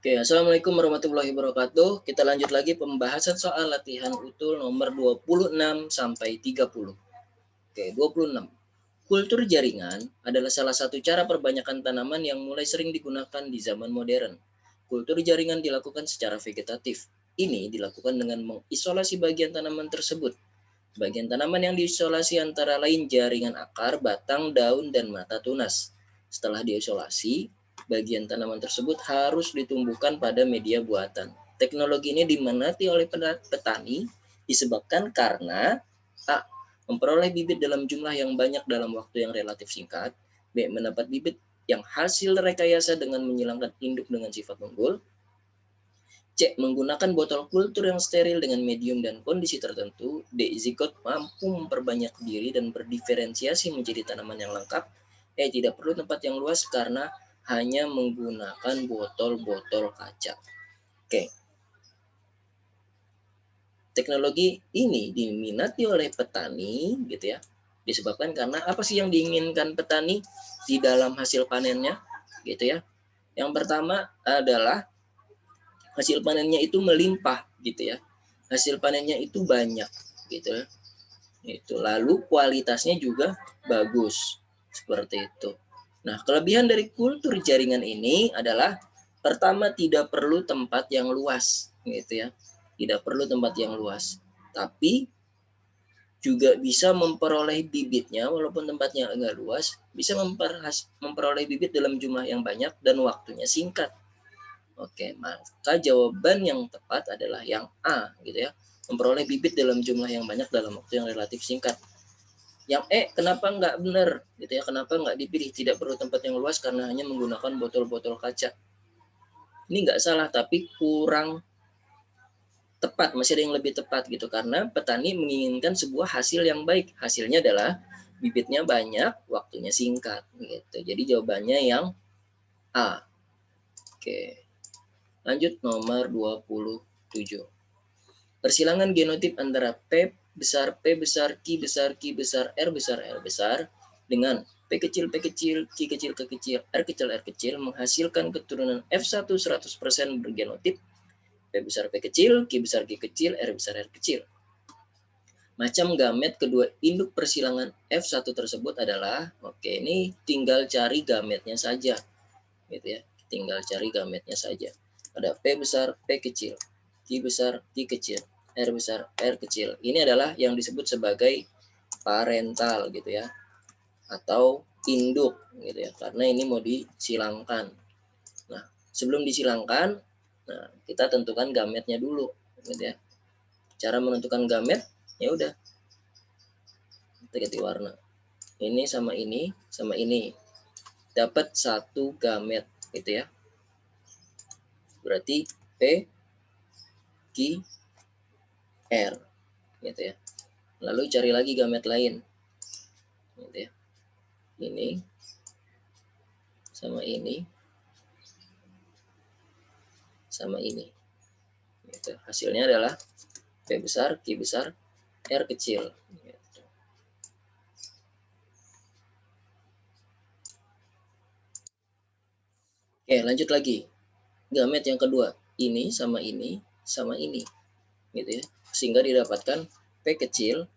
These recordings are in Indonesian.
Oke, Assalamualaikum warahmatullahi wabarakatuh. Kita lanjut lagi pembahasan soal latihan utul nomor 26 sampai 30. Oke, 26. Kultur jaringan adalah salah satu cara perbanyakan tanaman yang mulai sering digunakan di zaman modern. Kultur jaringan dilakukan secara vegetatif. Ini dilakukan dengan mengisolasi bagian tanaman tersebut. Bagian tanaman yang diisolasi antara lain jaringan akar, batang, daun, dan mata tunas. Setelah diisolasi, bagian tanaman tersebut harus ditumbuhkan pada media buatan. Teknologi ini diminati oleh petani disebabkan karena A. Memperoleh bibit dalam jumlah yang banyak dalam waktu yang relatif singkat. B. Mendapat bibit yang hasil rekayasa dengan menghilangkan induk dengan sifat unggul. C. Menggunakan botol kultur yang steril dengan medium dan kondisi tertentu. D. Zigot mampu memperbanyak diri dan berdiferensiasi menjadi tanaman yang lengkap. E. Tidak perlu tempat yang luas karena hanya menggunakan botol-botol kaca. Oke. Teknologi ini diminati oleh petani gitu ya. Disebabkan karena apa sih yang diinginkan petani di dalam hasil panennya gitu ya. Yang pertama adalah hasil panennya itu melimpah gitu ya. Hasil panennya itu banyak gitu ya. Itu lalu kualitasnya juga bagus seperti itu. Nah, kelebihan dari kultur jaringan ini adalah pertama tidak perlu tempat yang luas gitu ya. Tidak perlu tempat yang luas. Tapi juga bisa memperoleh bibitnya walaupun tempatnya agak luas, bisa memperoleh bibit dalam jumlah yang banyak dan waktunya singkat. Oke, maka jawaban yang tepat adalah yang A gitu ya. Memperoleh bibit dalam jumlah yang banyak dalam waktu yang relatif singkat. Yang E, kenapa nggak benar gitu ya? Kenapa nggak dipilih tidak perlu tempat yang luas karena hanya menggunakan botol-botol kaca? Ini nggak salah, tapi kurang tepat, masih ada yang lebih tepat gitu, karena petani menginginkan sebuah hasil yang baik. Hasilnya adalah bibitnya banyak, waktunya singkat gitu. Jadi jawabannya yang A. Oke. Lanjut nomor 27. Persilangan genotip antara P besar, P besar, Q besar, Q besar, R besar, R besar dengan P kecil, P kecil, Q kecil, Q kecil, R kecil menghasilkan keturunan F1 100% bergenotip P besar, P kecil, Q besar, Q kecil, R besar, R kecil. Macam gamet kedua induk persilangan F1 tersebut adalah, oke, ini tinggal cari gametnya saja gitu ya. Tinggal cari gametnya saja. Ada P besar, P kecil, Q besar, Q kecil, R besar, R kecil. Ini adalah yang disebut sebagai parental gitu ya, atau induk gitu ya, karena ini mau disilangkan. Nah, sebelum disilangkan, nah kita tentukan gametnya dulu gitu ya. Cara menentukan gamet, ya udah kita ganti warna. Ini sama ini dapat satu gamet gitu ya. Berarti P Q R gitu ya. Lalu cari lagi gamet lain gitu ya. Ini sama ini sama ini gitu. Hasilnya adalah P besar, Q besar, R kecil gitu. Oke, lanjut lagi. Gamet yang kedua, ini sama ini sama ini gitu ya. Sehingga didapatkan P kecil,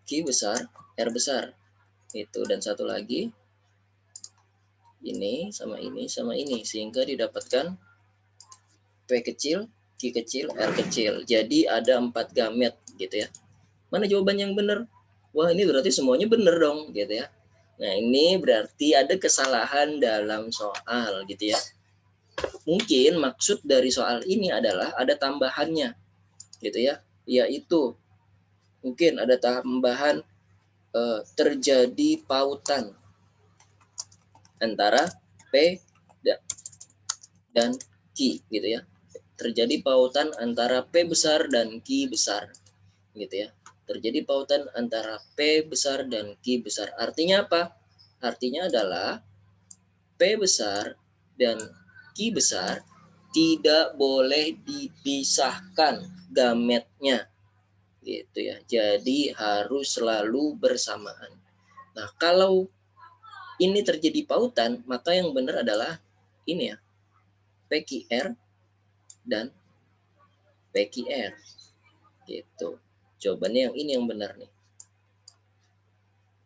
Q besar, R besar. Itu, dan satu lagi ini sama ini sama ini, sehingga didapatkan P kecil, Q kecil, R kecil. Jadi ada 4 gamet gitu ya. Mana jawaban yang benar? Wah, ini berarti semuanya benar dong gitu ya. Nah, ini berarti ada kesalahan dalam soal gitu ya. Mungkin maksud dari soal ini adalah ada tambahannya gitu ya, yaitu mungkin ada tambahan terjadi pautan antara P dan Q gitu ya. Terjadi pautan antara P besar dan Q besar gitu ya. Terjadi pautan antara P besar dan Q besar. Artinya apa? Artinya adalah P besar dan Q besar tidak boleh dipisahkan gametnya gitu ya. Jadi harus selalu bersamaan. Nah, kalau ini terjadi pautan, maka yang benar adalah ini ya, PQR dan PQR. Gitu. Jawabannya yang ini yang benar nih.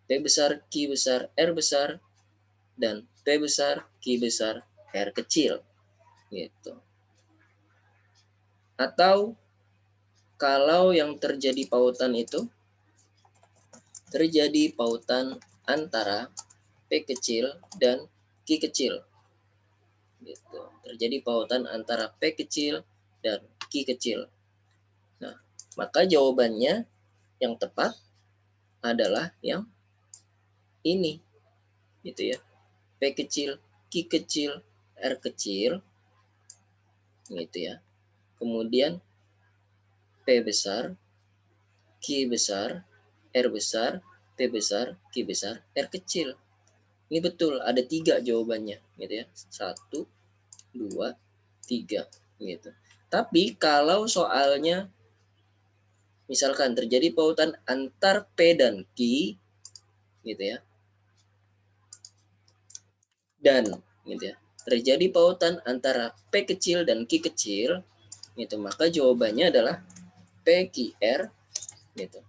P besar, Q besar, R besar, dan P besar, Q besar, R kecil. Gitu. Atau kalau yang terjadi pautan itu, terjadi pautan antara P kecil dan Q kecil. Gitu. Terjadi pautan antara P kecil dan Q kecil. Nah, maka jawabannya yang tepat adalah yang ini. Gitu ya. P kecil, Q kecil, R kecil. Gitu ya. Kemudian P besar, Q besar, R besar, P besar, Q besar, R kecil. Ini betul, ada 3 jawabannya, gitu ya. 1, 2, 3, gitu. Tapi kalau soalnya misalkan terjadi pautan antar P dan Q, gitu ya. Dan, gitu ya. Terjadi pautan antara P kecil dan Q kecil, gitu. Maka jawabannya adalah PQR, gitu.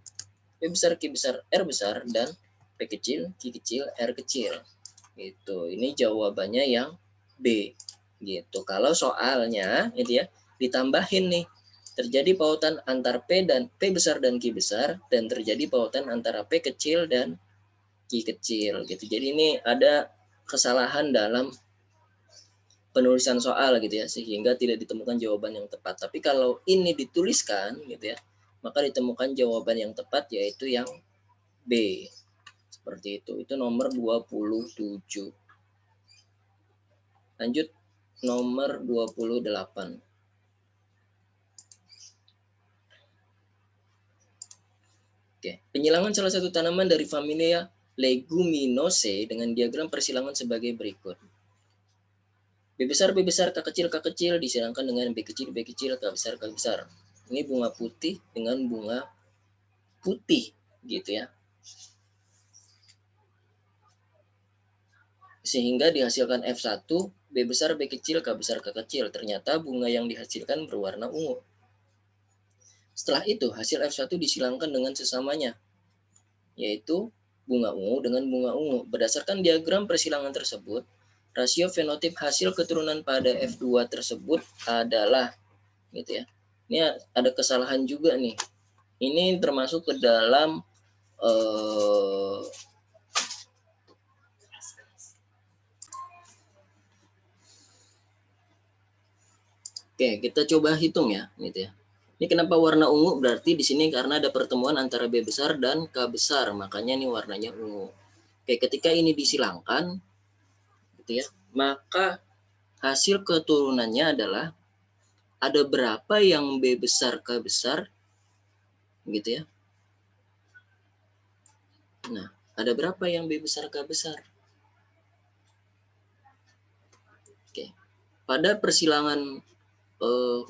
P besar, Q besar, R besar, dan P kecil, Q kecil, R kecil. Gitu. Ini jawabannya yang B. Gitu. Kalau soalnya gitu ya, ditambahin nih. Terjadi pautan antar P besar dan Q besar, dan terjadi pautan antara P kecil dan Q kecil gitu. Jadi ini ada kesalahan dalam penulisan soal gitu ya, sehingga tidak ditemukan jawaban yang tepat. Tapi kalau ini dituliskan gitu ya, maka ditemukan jawaban yang tepat, yaitu yang B. Seperti itu. Itu nomor 27. Lanjut nomor 28. Oke, penyilangan salah satu tanaman dari familia Leguminosae dengan diagram persilangan sebagai berikut. B besar, K kecil disilangkan dengan B kecil, K besar, K besar. Ini bunga putih dengan bunga putih, gitu ya. Sehingga dihasilkan F1, B besar, B kecil, K besar, K kecil. Ternyata bunga yang dihasilkan berwarna ungu. Setelah itu, hasil F1 disilangkan dengan sesamanya, yaitu bunga ungu dengan bunga ungu. Berdasarkan diagram persilangan tersebut, rasio fenotip hasil keturunan pada F2 tersebut adalah, gitu ya. Ini ada kesalahan juga nih. Ini termasuk ke dalam oke, kita coba hitung ya, gitu ya. Ini kenapa warna ungu? Berarti di sini karena ada pertemuan antara B besar dan K besar, makanya ini warnanya ungu. Oke, ketika ini disilangkan, gitu ya, maka hasil keturunannya adalah ada berapa yang B besar K besar, gitu ya. Nah, ada berapa yang B besar K besar? Oke, pada persilangan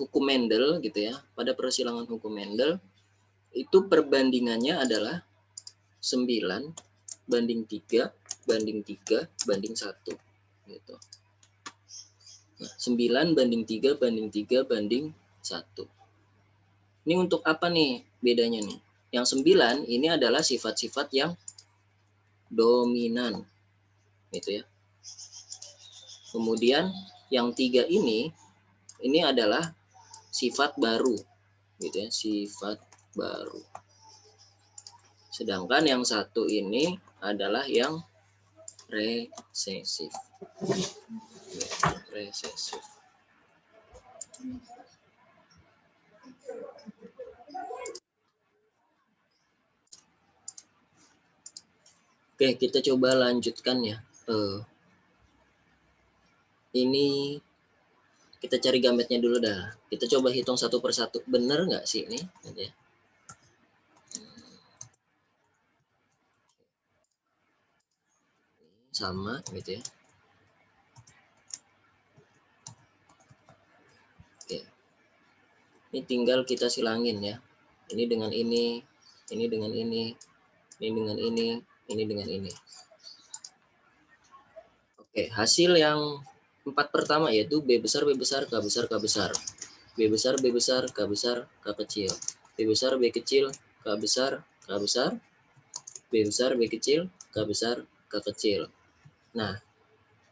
hukum Mendel, gitu ya, pada persilangan hukum Mendel itu perbandingannya adalah 9 banding 3 banding 3 banding 1 gitu. Nah, 9 banding 3 banding 3 banding 1. Ini untuk apa nih bedanya nih? Yang 9 ini adalah sifat-sifat yang dominan, gitu ya. Kemudian yang 3 ini adalah sifat baru, gitu ya, sifat baru. Sedangkan yang 1 ini adalah yang resesif. Resesif. Oke, kita coba lanjutkan ya. Ini kita cari gametnya dulu dah. Kita coba hitung satu persatu. Bener nggak sih ini? Sama gitu ya. Oke. Ini tinggal kita silangin ya. Ini dengan ini dengan ini dengan ini dengan ini. Oke, hasil yang 4 pertama yaitu B besar, K besar, K besar. B besar, B besar, K besar, K kecil. B besar, B kecil, K besar, K besar, B besar, B kecil, K besar, K kecil. Nah,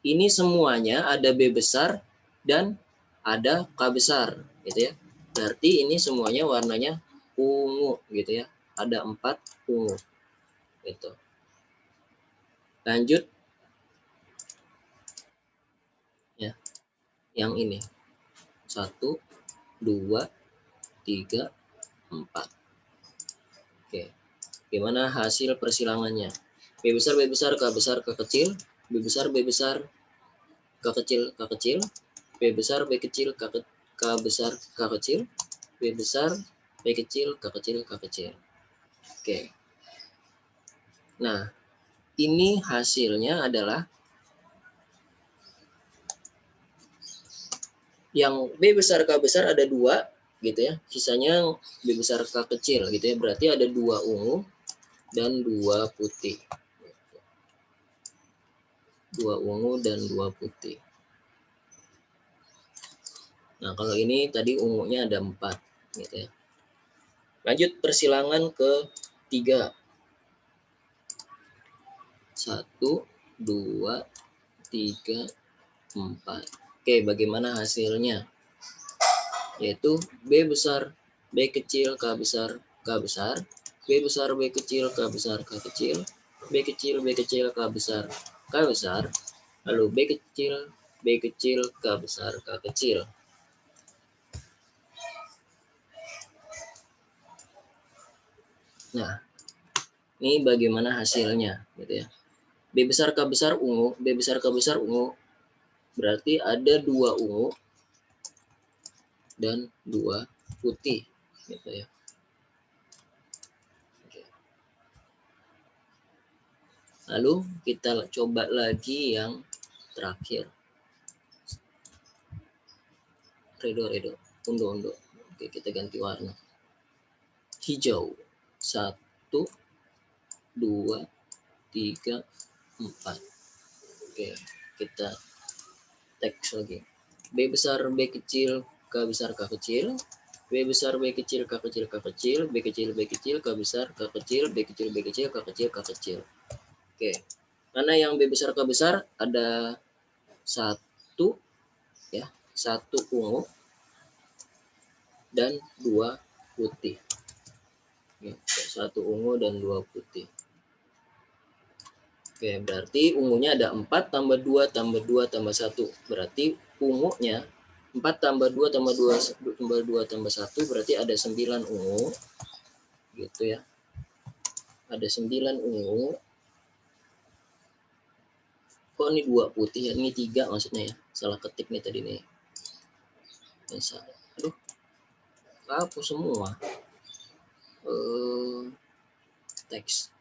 ini semuanya ada B besar dan ada K besar, gitu ya. Berarti ini semuanya warnanya ungu, gitu ya. Ada 4 ungu, gitu. Lanjut, ya, yang ini 1, 2, 3, 4. Oke, gimana hasil persilangannya? B besar, B besar, K besar, K kecil, B besar, B besar, K kecil, K kecil, B besar, B kecil, K besar, K kecil, B besar, B kecil, K kecil, K kecil. Oke. Nah, ini hasilnya adalah yang B besar, K besar ada 2, gitu ya. Sisanya B besar, K kecil, gitu ya. Berarti ada 2 ungu dan 2 putih. 2 ungu dan 2 putih. Nah, kalau ini tadi ungunya ada 4, gitu ya. Lanjut persilangan ke 3. 1, 2, 3, 4. Oke, bagaimana hasilnya? Yaitu B besar, B kecil, K besar, K besar, B besar, B kecil, K besar, K kecil, B kecil, B kecil, K besar, K besar, lalu B kecil, B kecil, K besar, K kecil. Nah, ini bagaimana hasilnya, gitu ya. B besar, K besar ungu, B besar, K besar ungu, berarti ada 2 ungu dan 2 putih, gitu ya. Lalu kita coba lagi yang terakhir. Redo, undo. Oke, kita ganti warna. Hijau. 1, 2, 3, 4. Oke, kita teks lagi. B besar, B kecil, K besar, K kecil. B besar, B kecil, K kecil, K kecil. B kecil, B kecil, K besar, K kecil. B kecil, B kecil, K kecil, K kecil. Oke, mana yang B besar, K besar? Ada 1, ya, 1 ungu dan 2 putih. 1 ungu dan 2 putih. Oke, berarti ungunya ada 4 tambah 2 tambah 2 tambah 1. Berarti ungunya 4 tambah 2 tambah 2 tambah 2 tambah 1 berarti ada 9 ungu. Gitu ya. Ada 9 ungu. Kok ini 2 putih ya? Ini 3 maksudnya ya. Salah ketik nih tadi nih. Aduh. Hapus semua. Teks.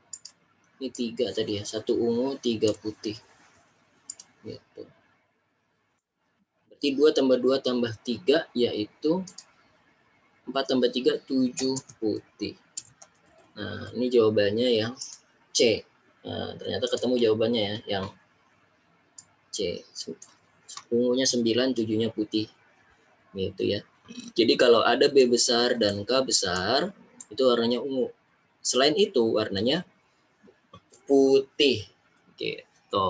Ini 3 tadi ya. 1 ungu, 3 putih. Gitu. Berarti 2 tambah 2 tambah 3 yaitu 4 tambah 3, 7 putih. Nah, ini jawabannya yang C. Nah, ternyata ketemu jawabannya ya, yang C. Ungunya 9, 7-nya putih. Gitu ya. Jadi kalau ada B besar dan K besar, itu warnanya ungu. Selain itu, warnanya putih. Gitu.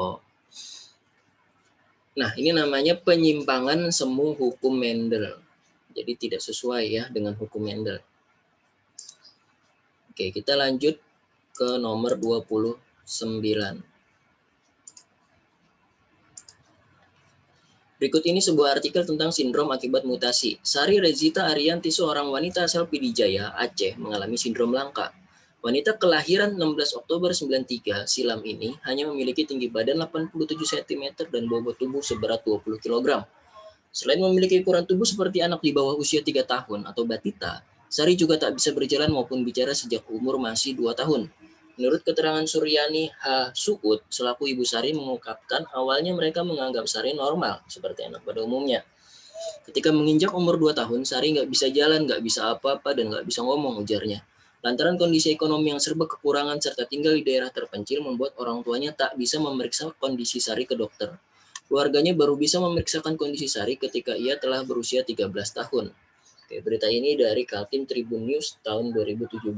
Nah, ini namanya penyimpangan semu hukum Mendel. Jadi tidak sesuai ya dengan hukum Mendel. Oke, kita lanjut ke nomor 29. Berikut ini sebuah artikel tentang sindrom akibat mutasi. Sari Rezita Arianti, seorang wanita asal Pidijaya, Aceh, mengalami sindrom langka. Wanita kelahiran 16 Oktober 93 silam ini hanya memiliki tinggi badan 87 cm dan bobot tubuh seberat 20 kg. Selain memiliki ukuran tubuh seperti anak di bawah usia 3 tahun atau batita, Sari juga tak bisa berjalan maupun bicara sejak umur masih 2 tahun. Menurut keterangan Suryani H. Suud, selaku ibu Sari mengungkapkan awalnya mereka menganggap Sari normal, seperti anak pada umumnya. Ketika menginjak umur 2 tahun, Sari nggak bisa jalan, nggak bisa apa-apa, dan nggak bisa ngomong, ujarnya. Lantaran kondisi ekonomi yang serba kekurangan serta tinggal di daerah terpencil membuat orang tuanya tak bisa memeriksa kondisi Sari ke dokter. Keluarganya baru bisa memeriksakan kondisi Sari ketika ia telah berusia 13 tahun. Oke, berita ini dari Kaltim Tribun News tahun 2017.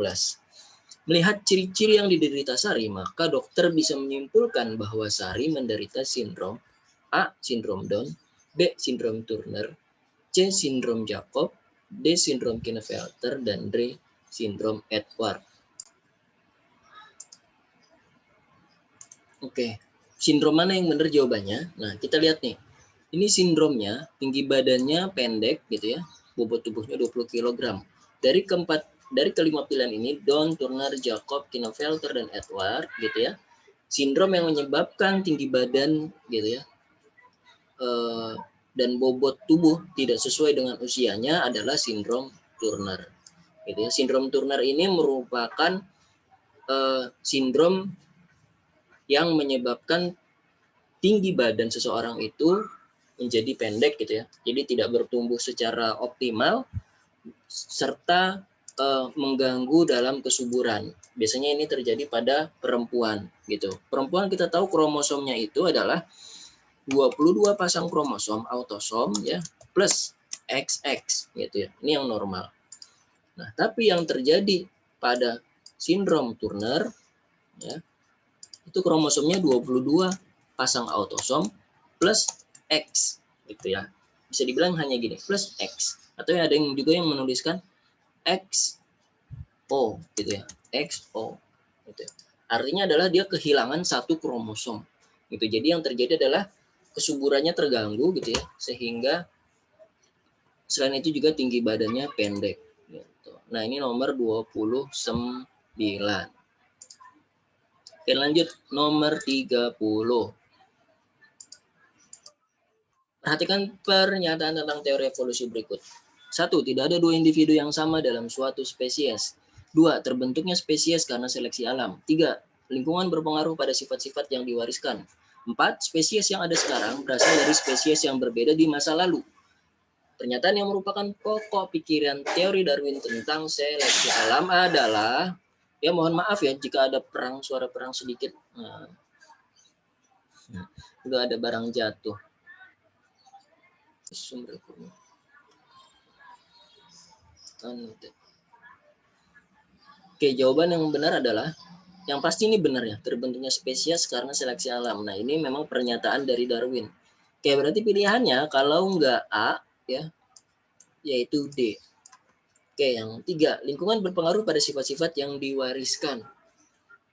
Melihat ciri-ciri yang diderita Sari, maka dokter bisa menyimpulkan bahwa Sari menderita sindrom A. Sindrom Down, B. Sindrom Turner, C. Sindrom Jacob, D. Sindrom Klinefelter, dan D. Sindrom Edward. Oke, sindrom mana yang benar jawabannya? Nah, kita lihat nih. Ini sindromnya, tinggi badannya pendek gitu ya, bobot tubuhnya 20 kg. Dari kelima pilihan ini, Down, Turner, Jacob, Klinefelter, dan Edward gitu ya. Sindrom yang menyebabkan tinggi badan gitu ya, dan bobot tubuh tidak sesuai dengan usianya adalah sindrom Turner. Gitu ya. Sindrom Turner ini merupakan sindrom yang menyebabkan tinggi badan seseorang itu menjadi pendek gitu ya. Jadi tidak bertumbuh secara optimal serta mengganggu dalam kesuburan. Biasanya ini terjadi pada perempuan gitu. Perempuan kita tahu kromosomnya itu adalah 22 pasang kromosom autosom ya plus XX gitu ya. Ini yang normal. Nah, tapi yang terjadi pada sindrom Turner ya, itu kromosomnya 22 pasang autosom plus X gitu ya. Bisa dibilang hanya gini, plus X. Atau ada yang juga yang menuliskan XO gitu ya. XO gitu ya. Artinya adalah dia kehilangan satu kromosom. Gitu. Jadi yang terjadi adalah kesuburannya terganggu gitu ya, sehingga selain itu juga tinggi badannya pendek gitu. Nah, ini nomor 29. Oke, lanjut nomor 30. Perhatikan pernyataan tentang teori evolusi berikut. 1. Tidak ada dua individu yang sama dalam suatu spesies. 2. Terbentuknya spesies karena seleksi alam. 3. Lingkungan berpengaruh pada sifat-sifat yang diwariskan. 4. Spesies yang ada sekarang berasal dari spesies yang berbeda di masa lalu. Pernyataan yang merupakan pokok pikiran teori Darwin tentang seleksi alam adalah, ya mohon maaf ya jika ada suara perang sedikit. Udah ada barang jatuh. Sumber ekonomi. Oke, jawaban yang benar adalah, yang pasti ini benar ya, terbentuknya spesies karena seleksi alam. Nah, ini memang pernyataan dari Darwin. Oke, berarti pilihannya kalau enggak A, ya, yaitu D. Oke, yang 3, lingkungan berpengaruh pada sifat-sifat yang diwariskan.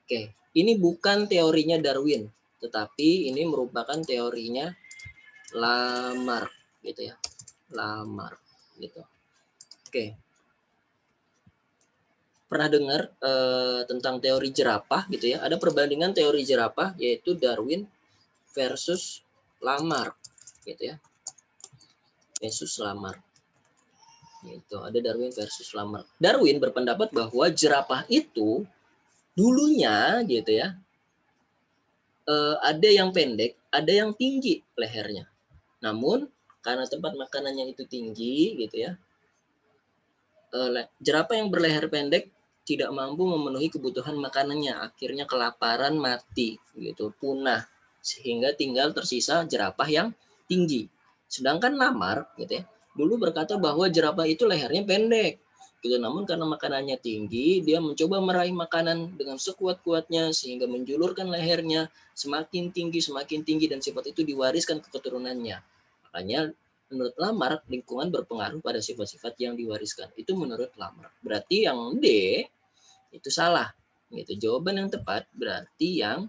Oke, ini bukan teorinya Darwin, tetapi ini merupakan teorinya Lamarck, gitu ya. Lamarck, gitu. Oke. Pernah dengar tentang teori jerapah gitu ya? Ada perbandingan teori jerapah yaitu Darwin versus Lamarck gitu ya. Versus Lamarck. Gitu. Ada Darwin versus Lamarck. Darwin berpendapat bahwa jerapah itu dulunya gitu ya. Ada yang pendek, ada yang tinggi lehernya. Namun karena tempat makanannya itu tinggi gitu ya. Jerapah yang berleher pendek tidak mampu memenuhi kebutuhan makanannya, akhirnya kelaparan, mati gitu, punah, sehingga tinggal tersisa jerapah yang tinggi. Sedangkan Lamarck gitu ya, dulu berkata bahwa jerapah itu lehernya pendek gitu, namun karena makanannya tinggi, dia mencoba meraih makanan dengan sekuat-kuatnya sehingga menjulurkan lehernya semakin tinggi dan sifat itu diwariskan ke keturunannya. Makanya menurut Lamarck, lingkungan berpengaruh pada sifat-sifat yang diwariskan. Itu menurut Lamarck. Berarti yang D itu salah. Gitu. Jawaban yang tepat berarti yang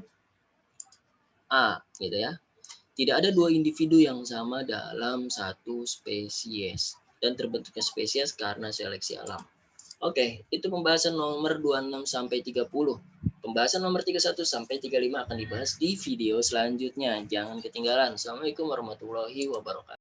A, gitu ya. Tidak ada dua individu yang sama dalam satu spesies dan terbentuknya spesies karena seleksi alam. Oke, itu pembahasan nomor 26 sampai 30. Pembahasan nomor 31 sampai 35 akan dibahas di video selanjutnya. Jangan ketinggalan. Assalamualaikum warahmatullahi wabarakatuh.